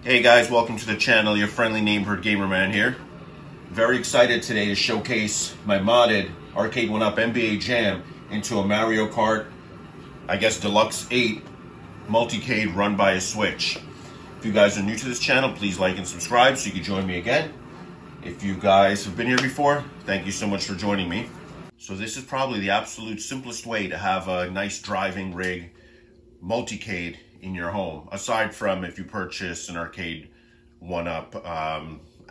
Hey guys, welcome to the channel. Your friendly neighborhood gamer man here. Very excited today to showcase my modded arcade 1up NBA Jam into a Mario Kart, I guess Deluxe 8 multicade run by a Switch. If you guys are new to this channel, please like and subscribe so you can join me again. If you guys have been here before, thank you so much for joining me. So this is probably the absolute simplest way to have a nice driving rig multicade in your home, aside from if you purchase an arcade 1up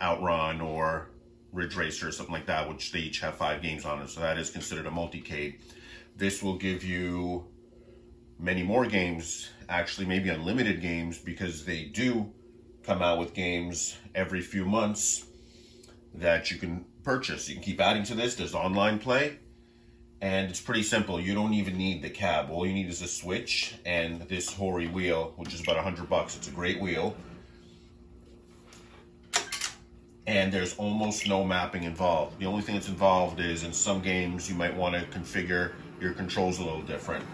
Outrun or Ridge Racer or something like that, which they each have 5 games on it, so that is considered a multicade. This will give you many more games, actually maybe unlimited games, because they do come out with games every few months that you can purchase. You can keep adding to this. There's online play, and it's pretty simple. You don't even need the cab. All you need is a Switch and this Hori wheel, which is about $100. It's a great wheel. And there's almost no mapping involved. The only thing that's involved is in some games you might want to configure your controls a little different.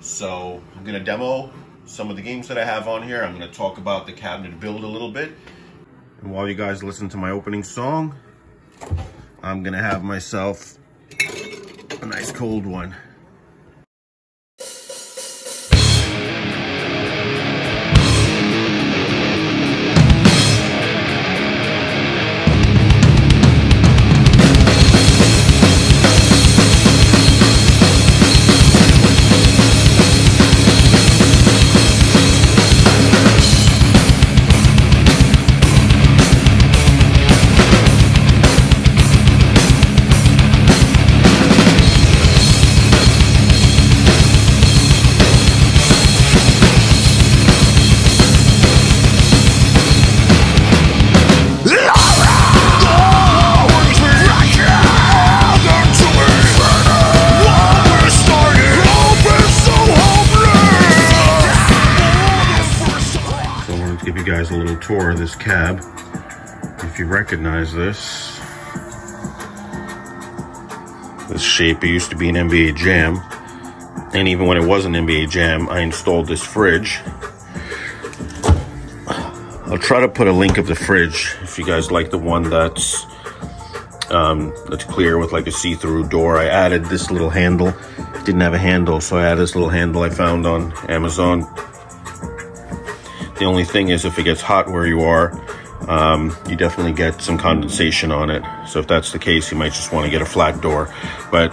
So I'm going to demo some of the games that I have on here. I'm going to talk about the cabinet build a little bit. And while you guys listen to my opening song, I'm going to have myself a nice cold one. Give you guys a little tour of this cab. If you recognize this shape, it used to be an NBA Jam, and even when it was an NBA Jam, I installed this fridge. I'll try to put a link of the fridge if you guys like the one that's clear with like a see-through door. I added this little handle. It didn't have a handle, so I added this little handle I found on Amazon. The only thing is, if it gets hot where you are, you definitely get some condensation on it. So if that's the case, you might just want to get a flat door. But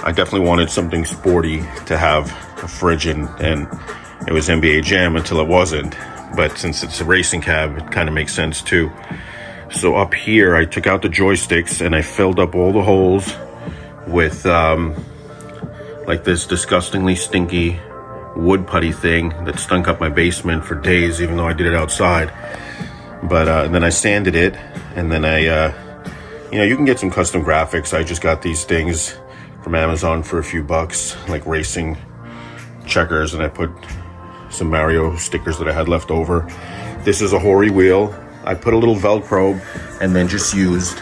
I definitely wanted something sporty to have a fridge in, and it was NBA Jam until it wasn't. But since it's a racing cab, it kind of makes sense too. So up here, I took out the joysticks and I filled up all the holes with like this disgustingly stinky wood putty thing that stunk up my basement for days, even though I did it outside. But then I sanded it, and then I you can get some custom graphics. I just got these things from Amazon for a few bucks, like racing checkers, and I put some Mario stickers that I had left over. This is a Hori wheel. I put a little Velcro and then just used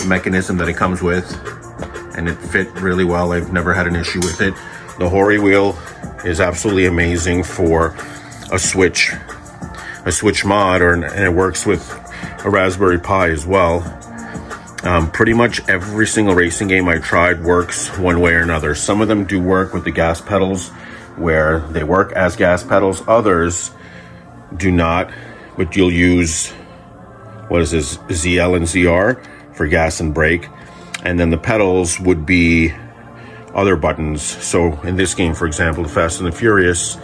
the mechanism that it comes with, and it fit really well. I've never had an issue with it. The Hori wheel is absolutely amazing for a Switch mod, and it works with a Raspberry Pi as well. Pretty much every single racing game I tried works one way or another. Some of them do work with the gas pedals, where they work as gas pedals. Others do not, but you'll use, what is this, ZL and ZR for gas and brake, and then the pedals would be other buttons. So in this game, for example, the Fast and the Furious,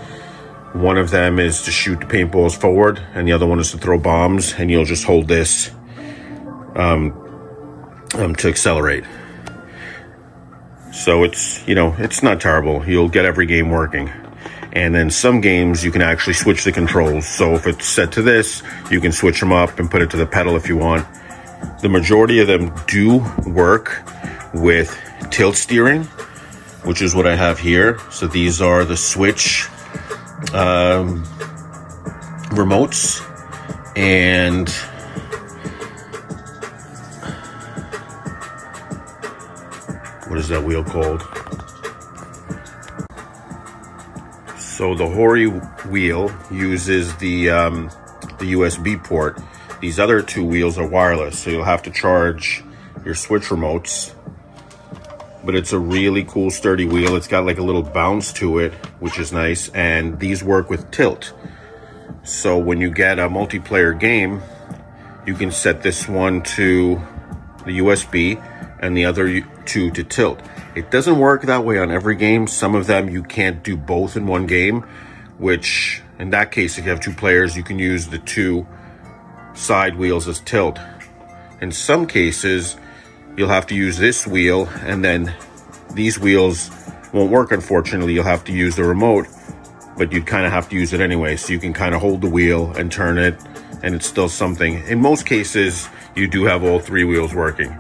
one of them is to shoot the paintballs forward, and the other one is to throw bombs, and you'll just hold this to accelerate. So it's, it's not terrible. You'll get every game working. And then some games you can actually switch the controls. So if it's set to this, you can switch them up and put it to the pedal if you want. The majority of them do work with tilt steering, which is what I have here. So these are the Switch remotes, and what is that wheel called? So the Hori wheel uses the the USB port. These other two wheels are wireless, so you'll have to charge your switch remotes. But it's a really cool, sturdy wheel. It's got like a little bounce to it, which is nice. And these work with tilt. So when you get a multiplayer game, you can set this one to the USB and the other two to tilt. It doesn't work that way on every game. Some of them you can't do both in one game, which in that case, if you have two players, you can use the two side wheels as tilt. In some cases, you'll have to use this wheel, and then these wheels won't work, unfortunately. You'll have to use the remote, but you'd kind of have to use it anyway. So you can kind of hold the wheel and turn it, and it's still something. In most cases, you do have all three wheels working.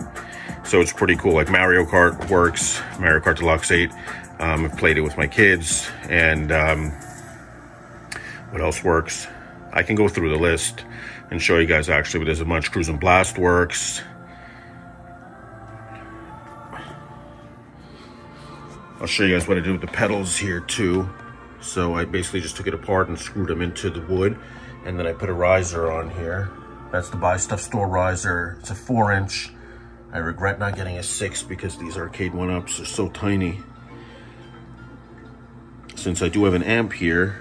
So it's pretty cool. Like Mario Kart works, Mario Kart Deluxe 8. I've played it with my kids. And what else works? I can go through the list and show you guys actually, but there's a bunch. Cruise and Blast works. I'll show you guys what I did with the pedals here too. So I basically just took it apart and screwed them into the wood, and then I put a riser on here. That's the Buy Stuff Store riser. It's a 4-inch. I regret not getting a 6 because these arcade 1-ups are so tiny. Since I do have an amp here,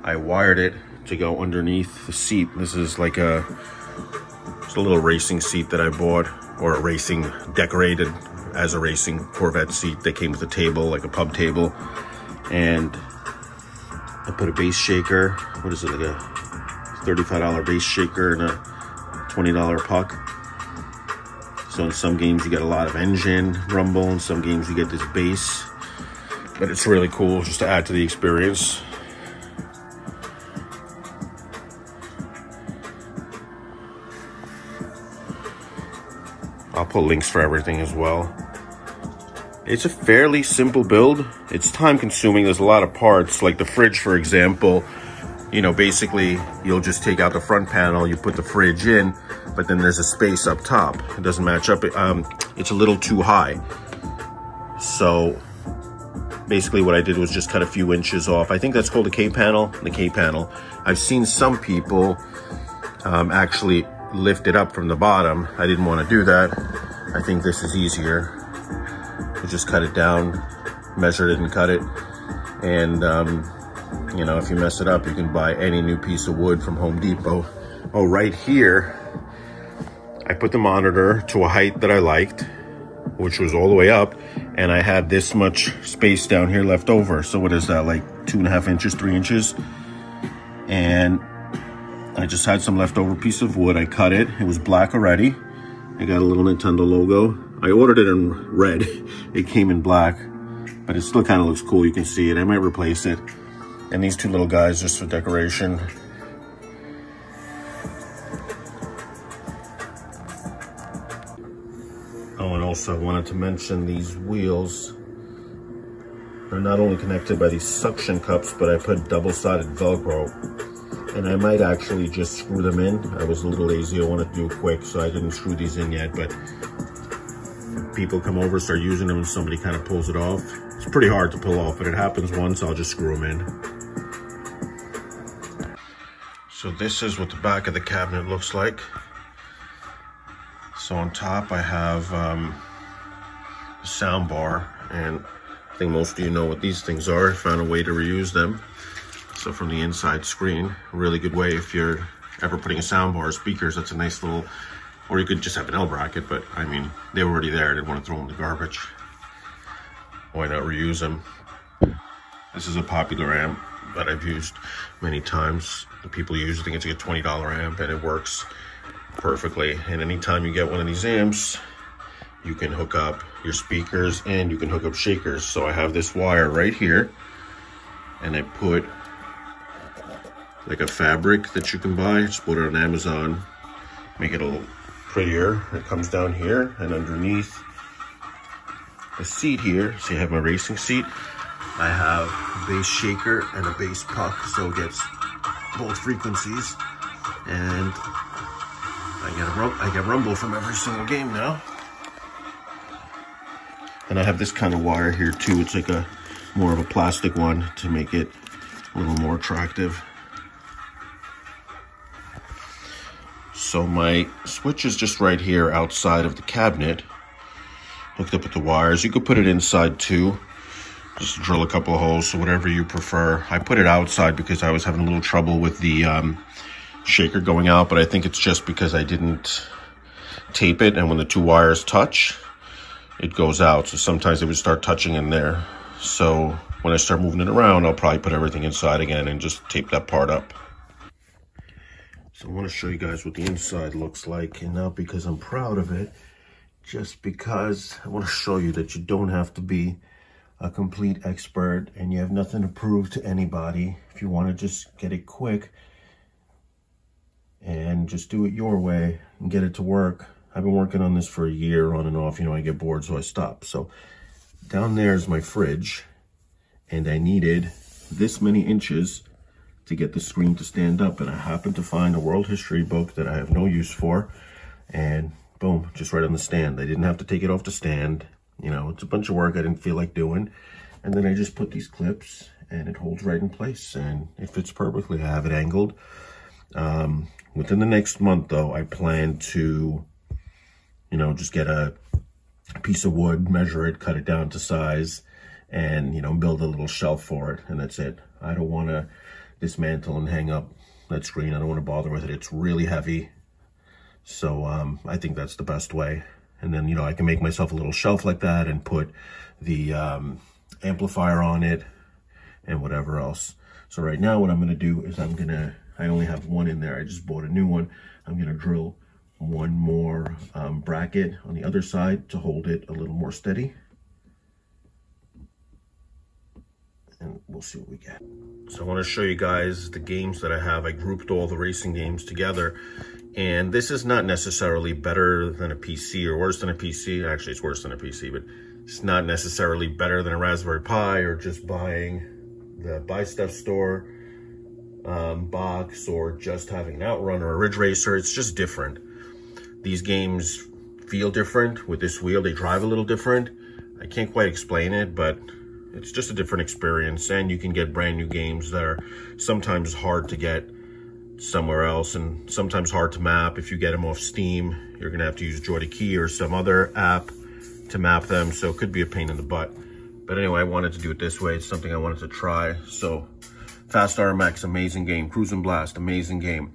I wired it to go underneath the seat. This is like just a little racing seat that I bought, or a racing, decorated as a racing Corvette seat that came with a table, like a pub table. And I put a bass shaker, what is it, like a $35 bass shaker and a $20 puck. So in some games you get a lot of engine rumble, in some games you get this bass. But it's really cool just to add to the experience. I'll put links for everything as well. It's a fairly simple build. It's time consuming. There's a lot of parts, like the fridge, for example. You know, basically you'll just take out the front panel, you put the fridge in, but then there's a space up top. It doesn't match up. It's a little too high. So basically what I did was just cut a few inches off. I think that's called a K-panel, the K-panel. I've seen some people actually lift it up from the bottom. I didn't want to do that. I think this is easier. You just cut it down, measured it and cut it. And you know, if you mess it up, you can buy any new piece of wood from Home Depot. Oh, right here, I put the monitor to a height that I liked, which was all the way up, and I had this much space down here left over. So what is that, like 2.5 inches, 3 inches? And I just had some leftover piece of wood. I cut it. It was black already. I got a little Nintendo logo. I ordered it in red. It came in black, but it still kind of looks cool. You can see it. I might replace it. And these two little guys just for decoration. Oh, and also I wanted to mention these wheels. They're not only connected by these suction cups, but I put double-sided Velcro. And I might actually just screw them in. I was a little lazy. I wanted to do it quick, so I didn't screw these in yet. But people come over, start using them, and somebody kind of pulls it off. It's pretty hard to pull off, but it happens once. I'll just screw them in. So this is what the back of the cabinet looks like. So on top I have a sound bar, and I think most of you know what these things are. I found a way to reuse them. So from the inside screen, a really good way if you're ever putting a sound bar or speakers. That's a nice little, or you could just have an L bracket, but I mean, they were already there. I didn't want to throw them in the garbage. Why not reuse them? This is a popular amp that I've used many times. The people use, I think it's like a $20 amp, and it works perfectly. And anytime you get one of these amps, you can hook up your speakers and you can hook up shakers. So I have this wire right here, and I put like a fabric that you can buy. Just put it on Amazon, make it a little prettier. It comes down here, and underneath the seat here, so you have my racing seat, I have a bass shaker and a bass puck, so it gets both frequencies. And I get rumble from every single game now. And I have this kind of wire here too. It's like a more of a plastic one to make it a little more attractive. So my switch is just right here outside of the cabinet, hooked up with the wires. You could put it inside too. Just drill a couple of holes, so whatever you prefer. I put it outside because I was having a little trouble with the shaker going out, but I think it's just because I didn't tape it, and when the two wires touch, it goes out. So sometimes it would start touching in there. So when I start moving it around, I'll probably put everything inside again and just tape that part up. So I want to show you guys what the inside looks like, and not because I'm proud of it, just because I want to show you that you don't have to be a complete expert and you have nothing to prove to anybody. If you want to just get it quick and just do it your way and get it to work. I've been working on this for a year on and off. You know, I get bored, so I stop. So down there is my fridge, and I needed this many inches to get the screen to stand up, and I happened to find a world history book that I have no use for, and boom, just right on the stand. I didn't have to take it off the stand. You know, it's a bunch of work I didn't feel like doing. And then I just put these clips, and it holds right in place, and it fits perfectly. I have it angled. Within the next month, though, I plan to, you know, just get a piece of wood, measure it, cut it down to size, and, you know, build a little shelf for it, and that's it. I don't want to dismantle and hang up that screen. I don't want to bother with it. It's really heavy. So I think that's the best way. And then, you know, I can make myself a little shelf like that and put the amplifier on it and whatever else. So right now what I'm going to do is I only have one in there. I just bought a new one. I'm going to drill one more bracket on the other side to hold it a little more steady. And we'll see what we get. So I want to show you guys the games that I have. I grouped all the racing games together. And this is not necessarily better than a PC or worse than a PC. Actually, it's worse than a PC, but it's not necessarily better than a Raspberry Pi or just buying the Buy Stuff store box or just having an Outrun or a Ridge Racer. It's just different. These games feel different with this wheel. They drive a little different. I can't quite explain it, but it's just a different experience. And you can get brand new games that are sometimes hard to get somewhere else and sometimes hard to map. If you get them off Steam, you're gonna have to use Joy2Key or some other app to map them, so it could be a pain in the butt. But anyway, I wanted to do it this way. It's something I wanted to try. So Fast RMX, amazing game. Cruisin' Blast, amazing game.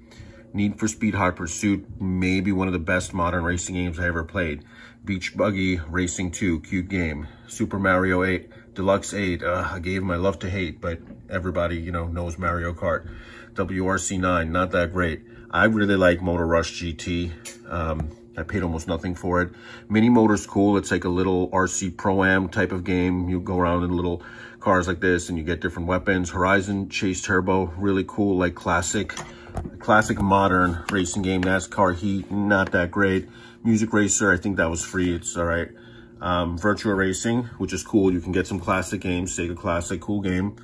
Need for Speed Hot Pursuit, maybe one of the best modern racing games I ever played. Beach Buggy Racing 2, cute game. Super Mario 8, Deluxe 8, I gave my love to hate, but everybody, you know, knows Mario Kart. WRC 9, not that great. I really like Motor Rush GT. I paid almost nothing for it. Mini Motor's cool. It's like a little RC Pro-Am type of game. You go around in little cars like this and you get different weapons. Horizon Chase Turbo, really cool, like classic modern racing game. NASCAR Heat, not that great. Music Racer, I think that was free. It's all right. Virtua Racing, which is cool. You can get some classic games. Sega Classic, cool game.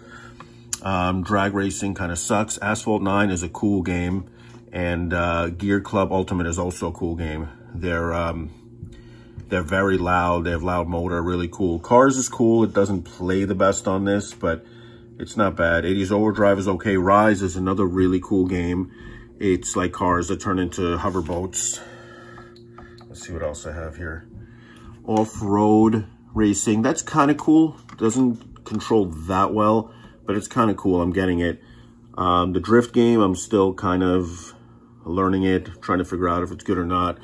Drag Racing kind of sucks. Asphalt 9 is a cool game. And Gear Club Ultimate is also a cool game. They're very loud. They have loud motor, really cool. Cars is cool. It doesn't play the best on this, but it's not bad. 80s Overdrive is okay. Rise is another really cool game. It's like cars that turn into hoverboats. Let's see what else I have here. Off-road racing. That's kind of cool. Doesn't control that well, but it's kind of cool. I'm getting it. The drift game, I'm still kind of learning it, trying to figure out if it's good or not.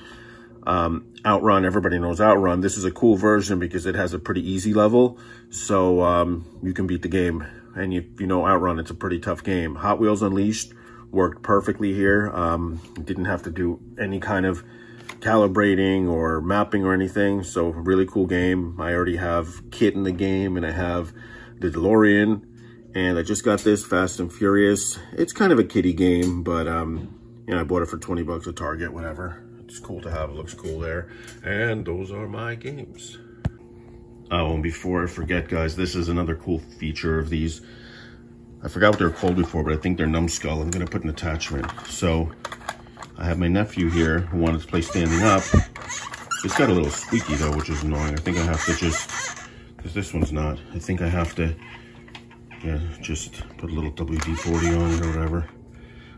Outrun, everybody knows Outrun. This is a cool version because it has a pretty easy level, so you can beat the game. And if you know Outrun, it's a pretty tough game. Hot Wheels Unleashed worked perfectly here. Didn't have to do any kind of calibrating or mapping or anything, so really cool game. I already have Kit in the game, and I have the DeLorean, and I just got this Fast and Furious. It's kind of a kiddie game, but you know, I bought it for 20 bucks at Target, whatever. It's cool to have, it looks cool there. And those are my games. Oh, and before I forget, guys, this is another cool feature of these. I forgot what they were called before, but I think they're numbskull. I'm gonna put an attachment. So I have my nephew here who wanted to play standing up. It's got a little squeaky though, which is annoying. I think I have to just, because this one's not, I think I have to, yeah, just put a little WD-40 on it or whatever.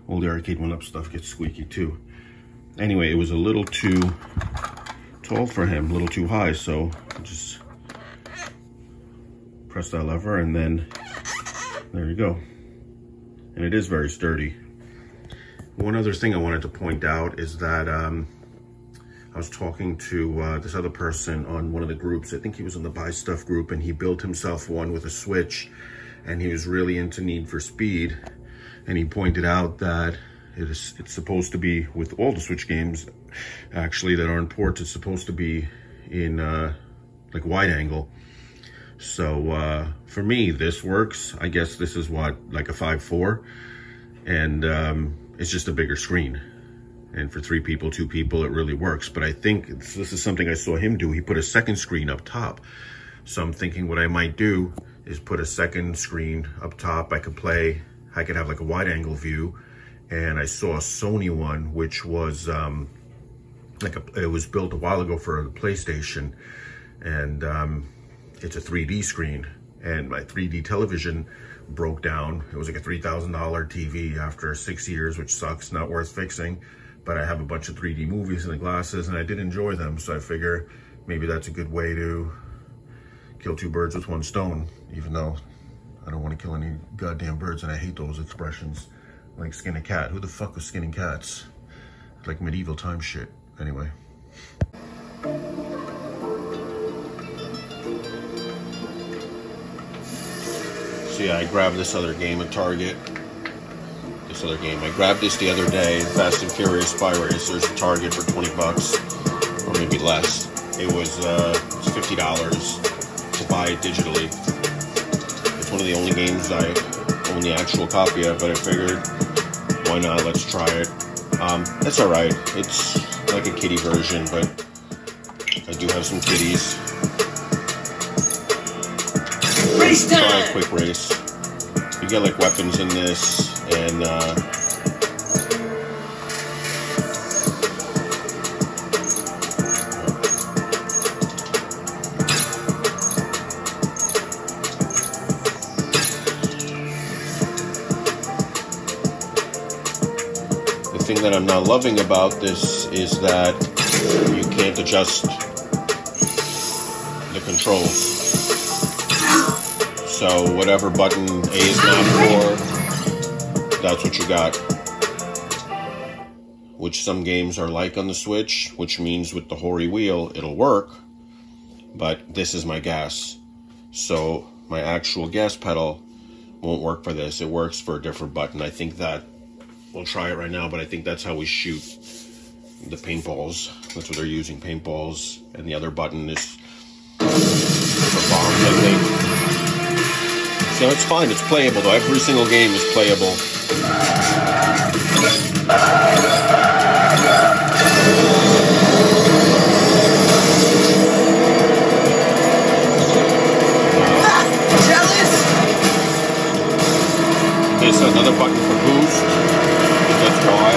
All the arcade 1-up stuff gets squeaky too. anyway, it was a little too tall for him, a little too high, so I just press that lever and then there you go. And it is very sturdy. One other thing I wanted to point out is that I was talking to this other person on one of the groups. I think he was in the Buy Stuff group, and he built himself one with a Switch, and he was really into Need for Speed. And he pointed out that it's supposed to be, with all the Switch games actually that are in ports, it's supposed to be in like wide angle. So for me, this works. I guess this is what, like a 5.4, and it's just a bigger screen. And for 3 people, 2 people, it really works. But I think this is something I saw him do. He put a second screen up top. So I'm thinking what I might do is put a second screen up top. I could have like a wide angle view. And I saw a Sony one, which was it was built a while ago for the PlayStation. And it's a 3D screen. And my 3D television broke down. It was like a $3,000 TV after 6 years, which sucks, not worth fixing. But I have a bunch of 3D movies in the glasses, and I did enjoy them. So I figure maybe that's a good way to kill 2 birds with 1 stone, even though I don't want to kill any goddamn birds, and I hate those expressions. Like skin a cat. Who the fuck was skinning cats? Like medieval time shit. Anyway. So yeah, I grabbed this other game at Target. I grabbed this the other day, Fast and Furious Spy Racers at Target for 20 bucks, or maybe less. It was $50 to buy it digitally. It's one of the only games I own the actual copy of, but I figured, why not? Let's try it. It's alright. It's like a kiddie version, but I do have some kitties. Race time! Try a quick race. You get like weapons in this, and the thing that I'm not loving about this is that you can't adjust the controls. So whatever button A is not for, that's what you got. Which some games are like on the Switch, which means with the hoary wheel, it'll work. But this is my gas. So my actual gas pedal won't work for this. It works for a different button. I think that, we'll try it right now, but I think that's how we shoot the paintballs. That's what they're using, paintballs. And the other button is for bombs, I think. So it's fine, it's playable though. Every single game is playable. Okay, so another button for boost. That's why.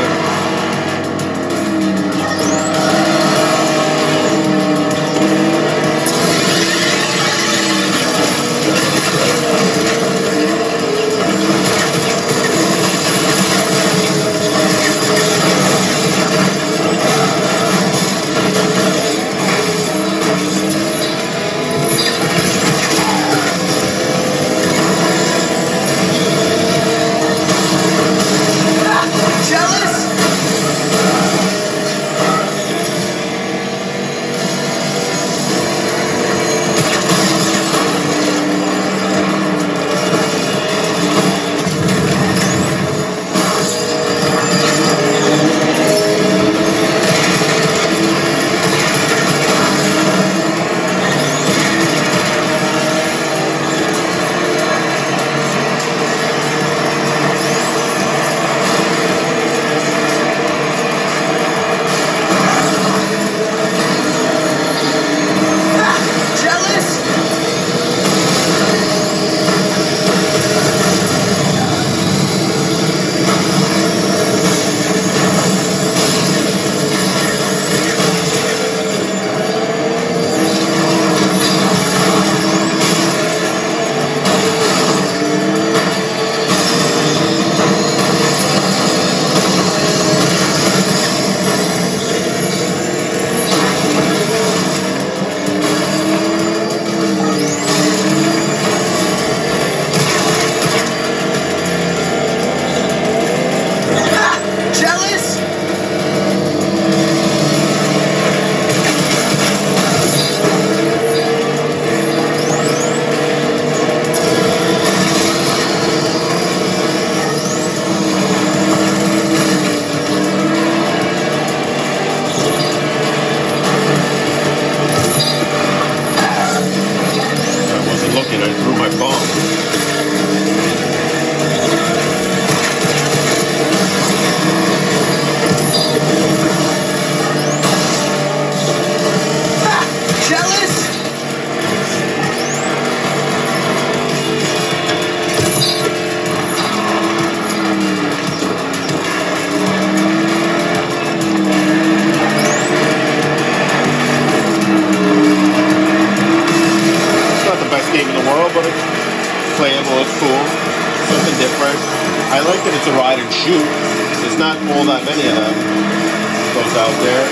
different. I like that it's a ride and shoot. There's not all that many of them. Goes out there.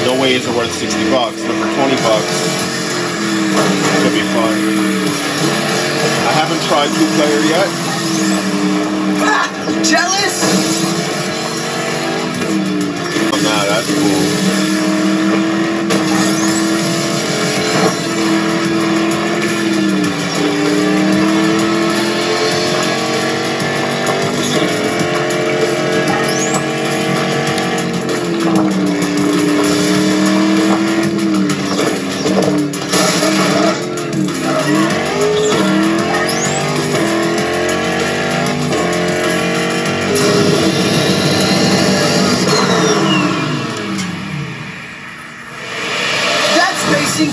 No way is it worth 60 bucks, but for 20 bucks, it could be fun. I haven't tried two-player yet. Ah, jealous? Oh, nah, that's cool.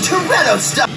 Toretto stuff.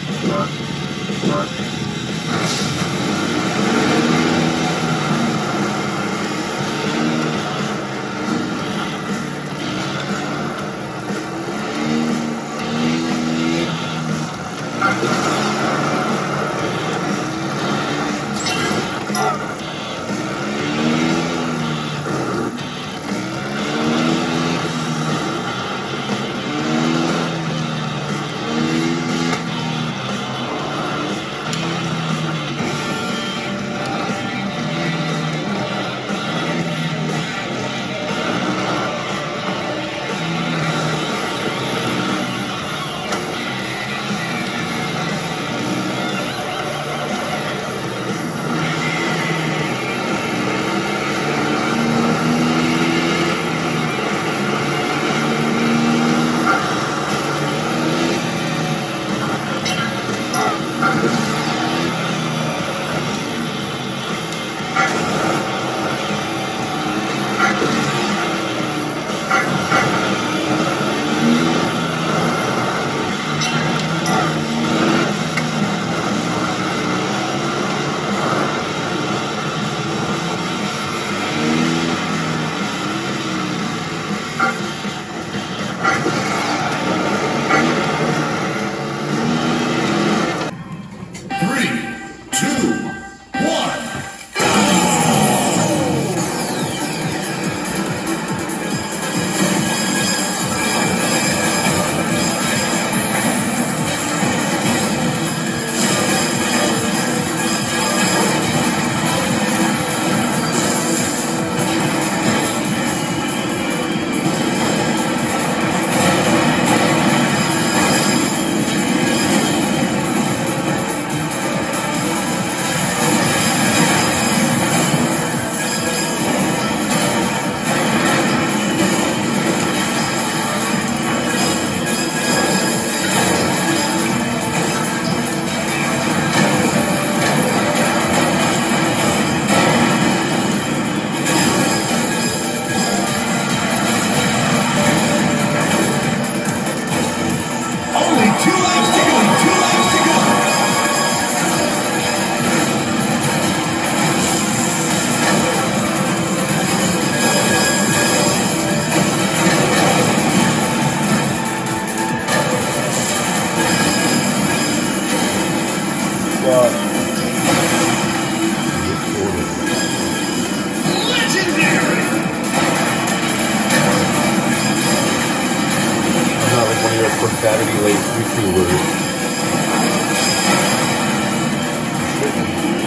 profanity-laced YouTubers.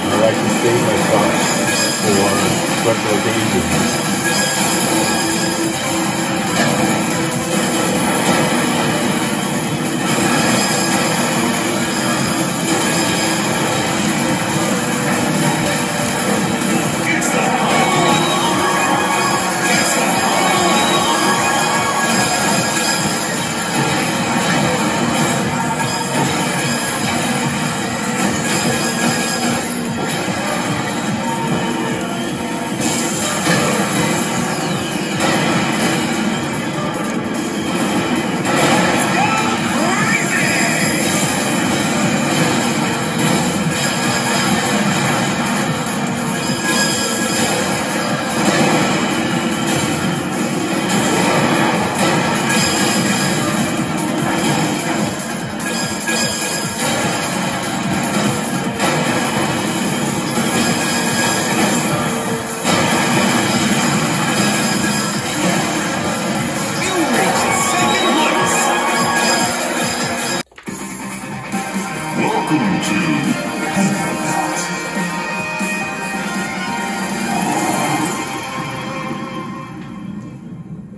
I like to save my thoughts for special occasions.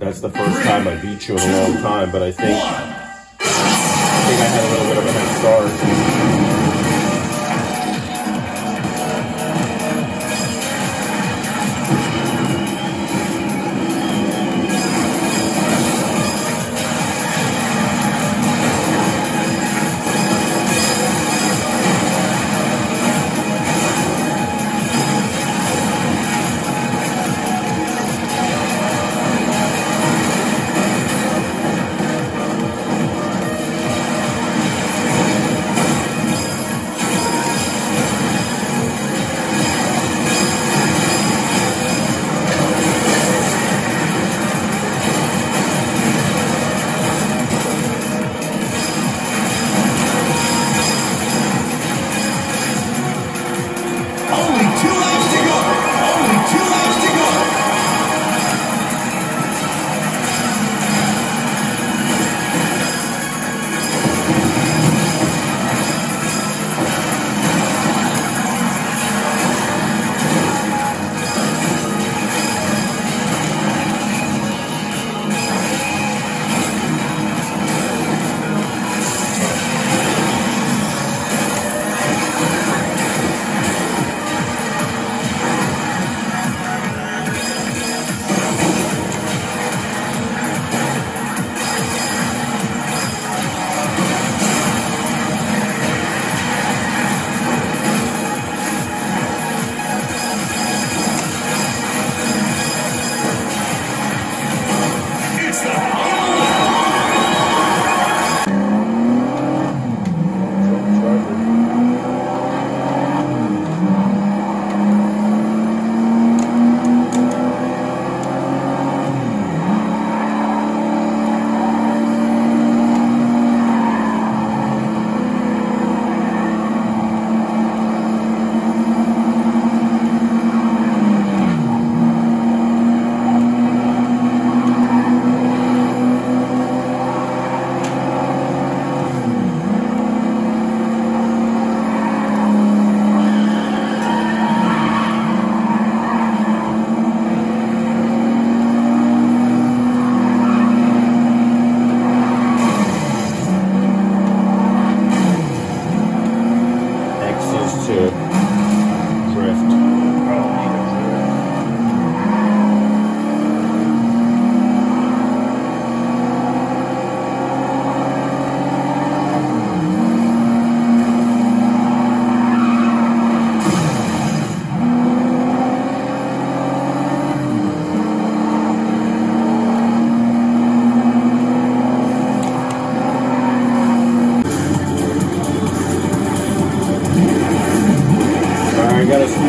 That's the first time I beat you in a long time, but I think I had a little bit of a head start.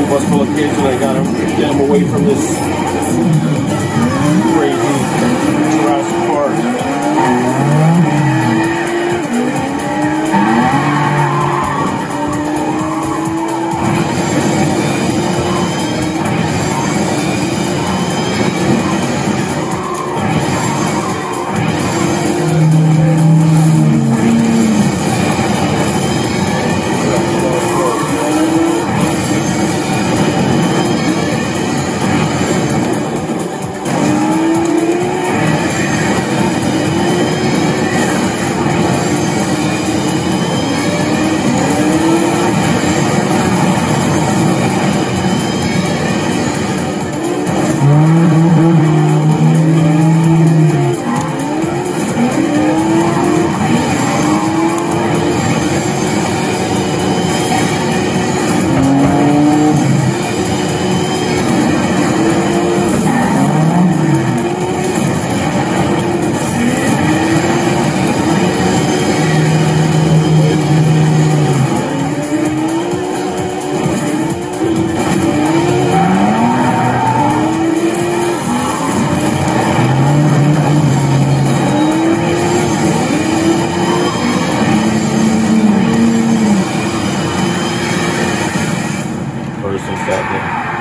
Bus full of kids, and I gotta get them away from this crazy Jurassic Park. First and second.